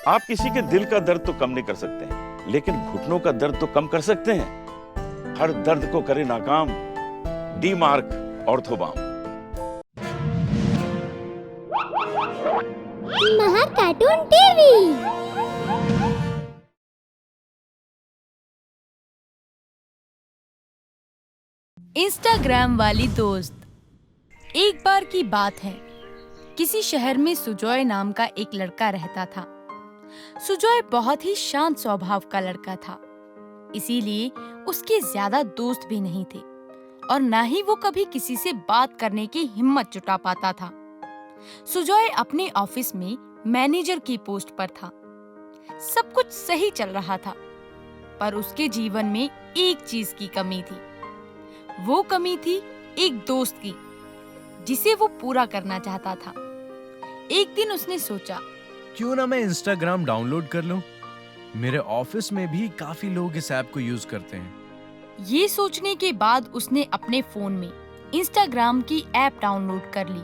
आप किसी के दिल का दर्द तो कम नहीं कर सकते हैं, लेकिन घुटनों का दर्द तो कम कर सकते हैं। हर दर्द को करे नाकाम डी मार्क ऑर्थोबाम। महा कार्टून टीवी। इंस्टाग्राम वाली दोस्त। एक बार की बात है, किसी शहर में सुजॉय नाम का एक लड़का रहता था। सुजॉय बहुत ही शांत स्वभाव का लड़का था, इसीलिए उसके ज्यादा दोस्त भी नहीं थे और ना ही वो कभी किसी से बात करने की हिम्मत जुटा पाता था। सुजॉय अपने ऑफिस में मैनेजर की पोस्ट पर था। सब कुछ सही चल रहा था, पर उसके जीवन में एक चीज की कमी थी। वो कमी थी एक दोस्त की, जिसे वो पूरा करना चाहता था। एक दिन उसने सोचा, क्यों ना मैं इंस्टाग्राम डाउनलोड कर लूं? मेरे ऑफिस में भी काफी लोग इस ऐप को यूज करते हैं। ये सोचने के बाद उसने अपने फोन में इंस्टाग्राम की ऐप डाउनलोड कर ली,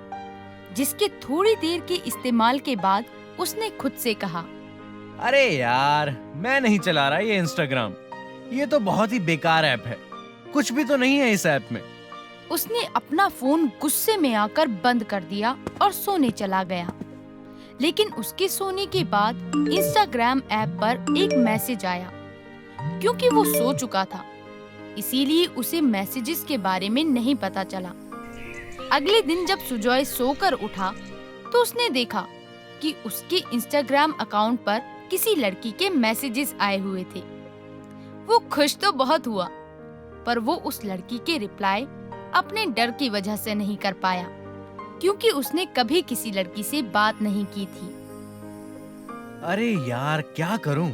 जिसके थोड़ी देर के इस्तेमाल के बाद उसने खुद से कहा, अरे यार, मैं नहीं चला रहा ये इंस्टाग्राम। ये तो बहुत ही बेकार ऐप है। कुछ भी तो नहीं है इस ऐप में। उसने अपना फोन गुस्से में आकर बंद कर दिया और सोने चला गया। लेकिन उसके सोने के बाद इंस्टाग्राम ऐप पर एक मैसेज आया। क्योंकि वो सो चुका था, इसीलिए उसे मैसेजेस के बारे में नहीं पता चला। अगले दिन जब सुजॉय सोकर उठा तो उसने देखा कि उसके इंस्टाग्राम अकाउंट पर किसी लड़की के मैसेजेस आए हुए थे। वो खुश तो बहुत हुआ, पर वो उस लड़की के रिप्लाई अपने डर की वजह से नहीं कर पाया, क्योंकि उसने कभी किसी लड़की से बात नहीं की थी। अरे यार, क्या करूं?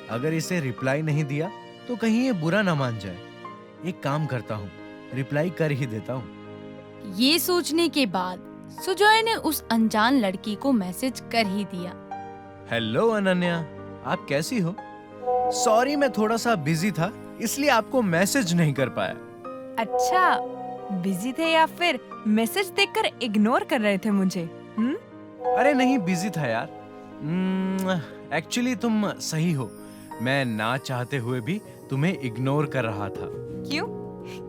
अगर इसे रिप्लाई नहीं दिया तो कहीं ये बुरा ना मान जाए। एक काम करता हूँ, रिप्लाई कर ही देता हूँ। ये सोचने के बाद सुजॉय ने उस अनजान लड़की को मैसेज कर ही दिया। हेलो अनन्या, आप कैसी हो? सॉरी, मैं थोड़ा सा बिजी था, इसलिए आपको मैसेज नहीं कर पाया। अच्छा, बिजी थे या फिर मैसेज देखकर इग्नोर कर रहे थे मुझे? अरे नहीं, बिजी था यार। एक्चुअली तुम सही हो, मैं ना चाहते हुए भी तुम्हें इग्नोर कर रहा था। क्यों?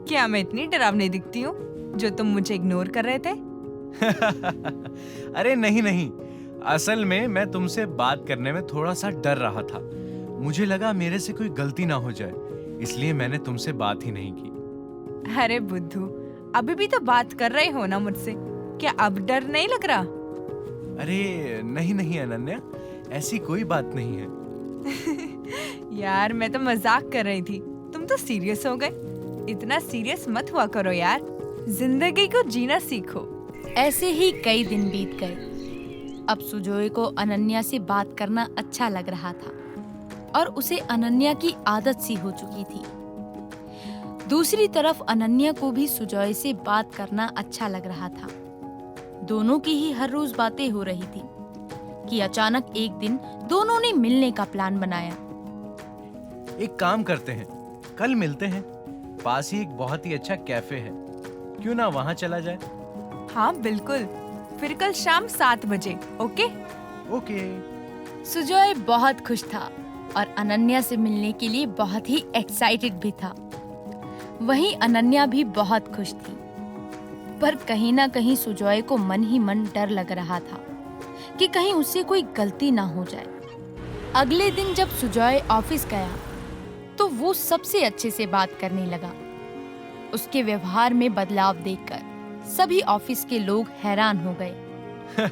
क्या मैं इतनी डरावनी दिखती हूँ जो तुम मुझे इग्नोर कर रहे थे? अरे नहीं नहीं, असल में मैं तुमसे बात करने में थोड़ा सा डर रहा था। मुझे लगा मेरे से कोई गलती ना हो जाए, इसलिए मैंने तुमसे बात ही नहीं की। अरे बुद्धू, अभी भी तो बात कर रहे हो ना मुझसे, क्या अब डर नहीं लग रहा? अरे नहीं नहीं अनन्या, ऐसी कोई बात नहीं है। यार, मैं तो मजाक कर रही थी, तुम तो सीरियस हो गए। इतना सीरियस मत हुआ करो यार, जिंदगी को जीना सीखो। ऐसे ही कई दिन बीत गए। अब सुजॉय को अनन्या से बात करना अच्छा लग रहा था और उसे अनन्या की आदत सी हो चुकी थी। दूसरी तरफ अनन्या को भी सुजॉय से बात करना अच्छा लग रहा था। दोनों की ही हर रोज बातें हो रही थी कि अचानक एक दिन दोनों ने मिलने का प्लान बनाया। एक काम करते हैं, कल मिलते हैं। पास ही एक बहुत ही अच्छा कैफे है, क्यों ना वहाँ चला जाए? हाँ बिल्कुल, फिर कल शाम 7 बजे। ओके? ओके। सुजॉय बहुत खुश था और अनन्या से मिलने के लिए बहुत ही एक्साइटेड भी था। वहीं अनन्या भी बहुत खुश थी, पर कहीं ना कहीं सुजॉय को मन ही मन डर लग रहा था कि कहीं उससे कोई गलती ना हो जाए। अगले दिन जब सुजॉय ऑफिस गया तो वो सबसे अच्छे से बात करने लगा। उसके व्यवहार में बदलाव देखकर सभी ऑफिस के लोग हैरान हो गए।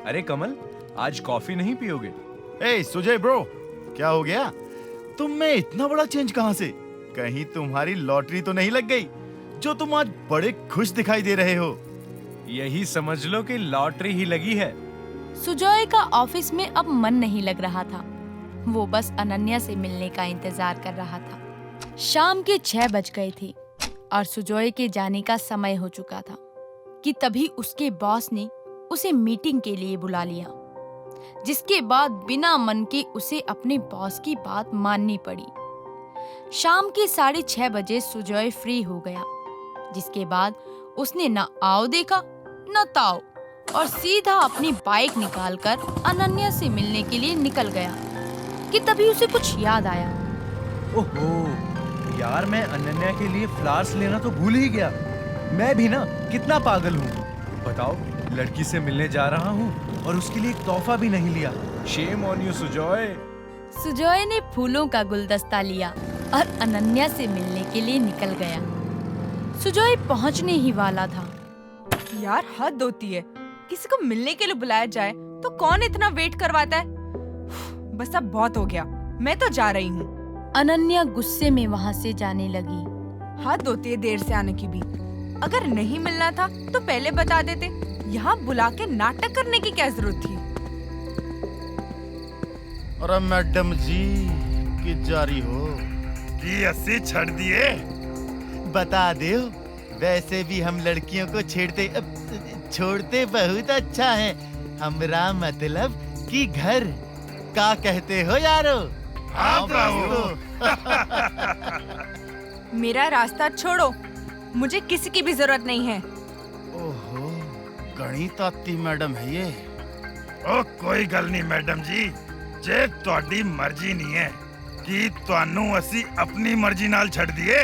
अरे कमल, आज कॉफी नहीं पियोगे? ए सुजय ब्रो, क्या हो गया? तुम में इतना बड़ा चेंज कहाँ से? कहीं तुम्हारी लॉटरी तो नहीं लग गई जो तुम आज बड़े खुश दिखाई दे रहे हो? यही समझ लो कि लॉटरी ही लगी है। सुजॉय का ऑफिस में अब मन नहीं लग रहा था। वो बस अनन्या से मिलने का इंतजार कर रहा था। शाम के 6 बज गए थे और सुजॉय के जाने का समय हो चुका था कि तभी उसके बॉस ने उसे मीटिंग के लिए बुला लिया, जिसके बाद बिना मन के उसे अपने बॉस की बात माननी पड़ी। शाम के 6:30 बजे सुजॉय फ्री हो गया, जिसके बाद उसने न आओ देखा न ताओ और सीधा अपनी बाइक निकालकर अनन्या से मिलने के लिए निकल गया कि तभी उसे कुछ याद आया। ओहो यार, मैं अनन्या के लिए फ्लावर्स लेना तो भूल ही गया। मैं भी ना कितना पागल हूँ। बताओ, लड़की से मिलने जा रहा हूँ और उसके लिए एक तोहफा भी नहीं लिया। Shame on you Sujoy. Sujoy ने फूलों का गुलदस्ता लिया और अनन्या से मिलने के लिए निकल गया। सुजॉय पहुंचने ही वाला था। यार हद होती है, किसी को मिलने के लिए बुलाया जाए तो कौन इतना वेट करवाता है। बस अब बहुत हो गया, मैं तो जा रही हूँ। अनन्या गुस्से में वहाँ से जाने लगी। हद होती है देर से आने की भी। अगर नहीं मिलना था तो पहले बता देते। यहाँ बुला के नाटक करने की क्या जरूरत थी। अरे मैडम जी कि जारी हो कि अस्सी छड़ दिए। बता दो, वैसे भी हम लड़कियों को छोड़ते बहुत अच्छा है। हमरा मतलब कि घर का कहते हो यारो। हाँ प्रभु। मेरा रास्ता छोड़ो, मुझे किसी की भी जरूरत नहीं है। ओहो, गणित आती मैडम है ये। ओ कोई गल नहीं मैडम जी, जे ਤੁਹਾਡੀ ਮਰਜ਼ੀ ਨਹੀਂ ਹੈ ਕਿ ਤੁਹਾਨੂੰ ਅਸੀਂ ਆਪਣੀ ਮਰਜ਼ੀ ਨਾਲ ਛੱਡ ਦਈਏ।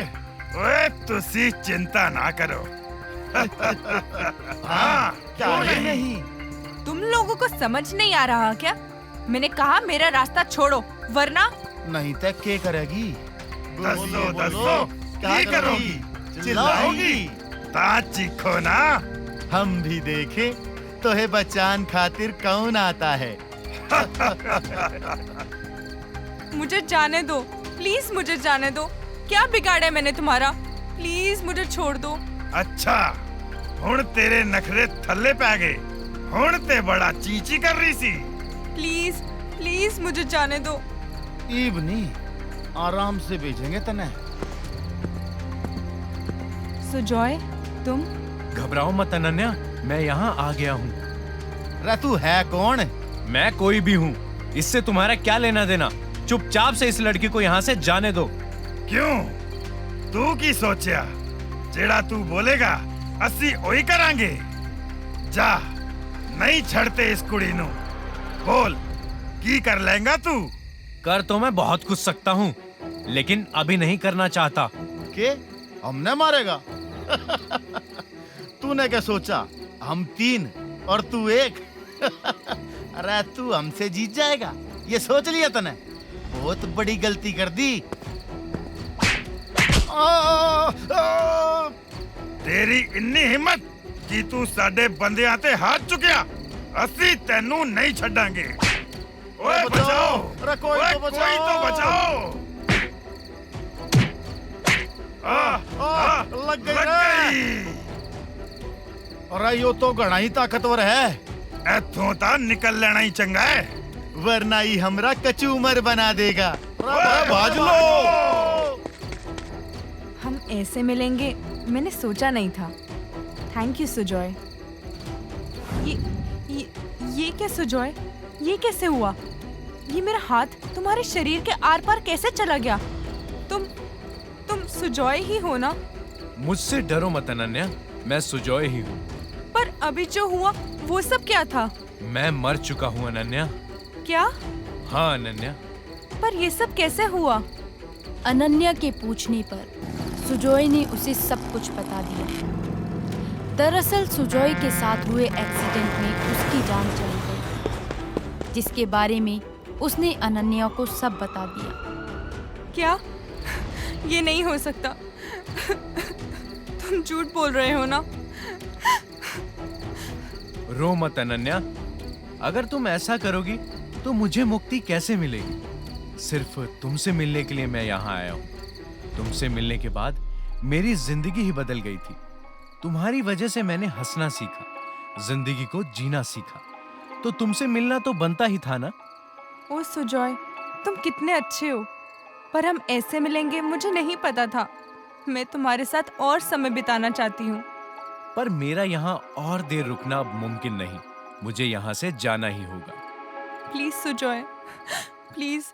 ਓਏ ਤੁਸੀਂ चिंता ना करो। हाँ, क्या नहीं। तुम लोगों को समझ नहीं आ रहा क्या? मैंने कहा मेरा रास्ता छोड़ो, वरना नहीं तो क्या करेगी? दसो दसो की करोगी? चिल्लाओगी? ता चीखो ना। हम भी देखे तो है बचान खातिर कौन आता है। मुझे जाने दो, प्लीज मुझे जाने दो। क्या बिगाड़ा है मैंने तुम्हारा? प्लीज मुझे छोड़ दो। अच्छा हुण तेरे नखरे थल्ले पै गए। हुण ते बड़ा चीची कर रही सी। प्लीज प्लीज मुझे जाने दो। इवनी आराम से भेजेंगे तने। सुजॉय, तुम? घबराओ मत अनन्या, मैं यहाँ आ गया हूँ। रे तू है कौन? मैं कोई भी हूँ, इससे तुम्हारा क्या लेना देना। चुपचाप से इस लड़की को यहाँ से जाने दो। क्यों तू की सोचा? जेड़ा तू बोलेगा असी ओही करांगे। जा, नहीं छड़ते इस कुड़ी नू। बोल की कर लेगा तू? कर तो मैं बहुत कुछ सकता हूँ, लेकिन अभी नहीं करना चाहता। के हमने मारेगा? तूने क्या सोचा हम 3 और तू 1? अरे तू हमसे जीत जाएगा ये सोच लिया तने? बहुत बड़ी गलती कर दी। तेरी इन्नी हिम्मत कि तू साडे बंदियां ते हाथ चुकिया। असी तेनू नहीं छड़ांगे। ओए बचाओ! अरे कोई ओए, तो कोई तो बचाओ! लग गई। अरे यो तो घना ही ताकतवर है। इथों ता निकल लेना ही चंगा है, वरना ही हमरा कचूमर बना देगा। भाज लो। हम ऐसे मिलेंगे मैंने सोचा नहीं था। Thank you Sujoy. ये क्या सुजॉय? ये कैसे हुआ? ये मेरा हाथ तुम्हारे शरीर के आर पार कैसे चला गया? तुम सुजॉय ही हो ना? मुझसे डरो मत अनन्या, मैं सुजॉय ही हूँ। पर अभी जो हुआ वो सब क्या था? मैं मर चुका हूँ अनन्या। क्या? हाँ अनन्या। पर ये सब कैसे हुआ? अनन्या के पूछने पर सुजॉय ने उसे सब कुछ बता दिया। दरअसल सुजॉय के साथ हुए एक्सीडेंट में उसकी जान चली गई, जिसके बारे में उसने अनन्या को सब बता दिया। क्या? ये नहीं हो सकता। तुम झूठ बोल रहे हो ना? रो मत अनन्या, अगर तुम ऐसा करोगी तो मुझे मुक्ति कैसे मिलेगी? सिर्फ तुमसे मिलने के लिए मैं यहाँ आया हूँ। तुमसे मिलने के बाद मेरी जिंदगी ही बदल गई थी। तुम्हारी वजह से मैंने हंसना सीखा, जिंदगी को जीना सीखा। तो तुमसे मिलना तो बनता ही था ना। ओ सुजॉय, तुम कितने अच्छे हो। पर हम ऐसे मिलेंगे मुझे नहीं पता था। मैं तुम्हारे साथ और समय बिताना चाहती हूँ। पर मेरा यहाँ और देर रुकना अब मुमकिन नहीं। मुझे यहाँ से जाना ही होगा। प्लीज सुजॉय, प्लीज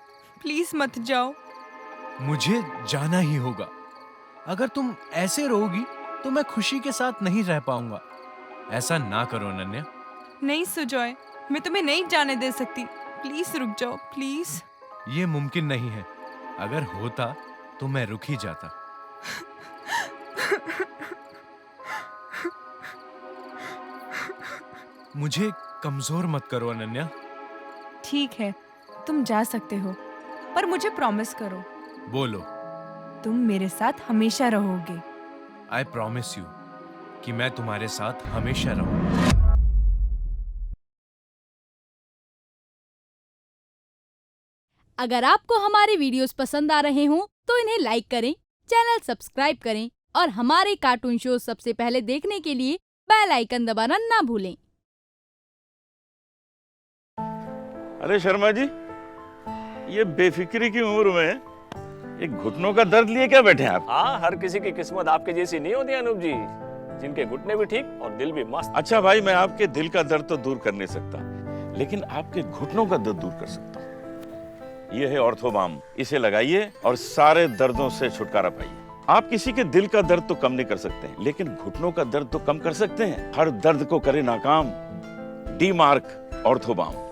प्लीज मत जाओ। मुझे जाना ही होगा। अगर तुम ऐसे रहोगी तो मैं खुशी के साथ नहीं रह पाऊंगा। ऐसा ना करो अनन्या, नहीं सुजॉय, मैं तुम्हें नहीं जाने दे सकती। प्लीज रुक जाओ, प्लीज। ये मुमकिन नहीं है। अगर होता तो मैं रुक ही जाता। मुझे कमजोर मत करो अनन्या। ठीक है, तुम जा सकते हो, पर मुझे प्रॉमिस करो, बोलो। तुम मेरे साथ हमेशा रहोगे। आई प्रॉमिस यू कि मैं तुम्हारे साथ हमेशा रहूंगा। अगर आपको हमारे वीडियोस पसंद आ रहे हों तो इन्हें लाइक करें, चैनल सब्सक्राइब करें और हमारे कार्टून शो सबसे पहले देखने के लिए बेल आइकन दबाना ना भूलें। अरे शर्मा जी, ये बेफिक्री की उम्र में एक घुटनों का दर्द लिए क्या बैठे हैं आप? हाँ, हर किसी की किस्मत आपके जैसी नहीं होती अनूप जी, जिनके घुटने भी ठीक और दिल भी मस्त। अच्छा भाई, मैं आपके दिल का दर्द तो दूर कर नहीं सकता, लेकिन आपके घुटनों का दर्द दूर कर सकता हूँ। ये है ऑर्थोबाम, इसे लगाइए और सारे दर्दों से छुटकारा पाइए। आप किसी के दिल का दर्द तो कम नहीं कर सकते, लेकिन घुटनों का दर्द तो कम कर सकते हैं। हर दर्द को करे नाकाम डी मार्क ऑर्थोबाम।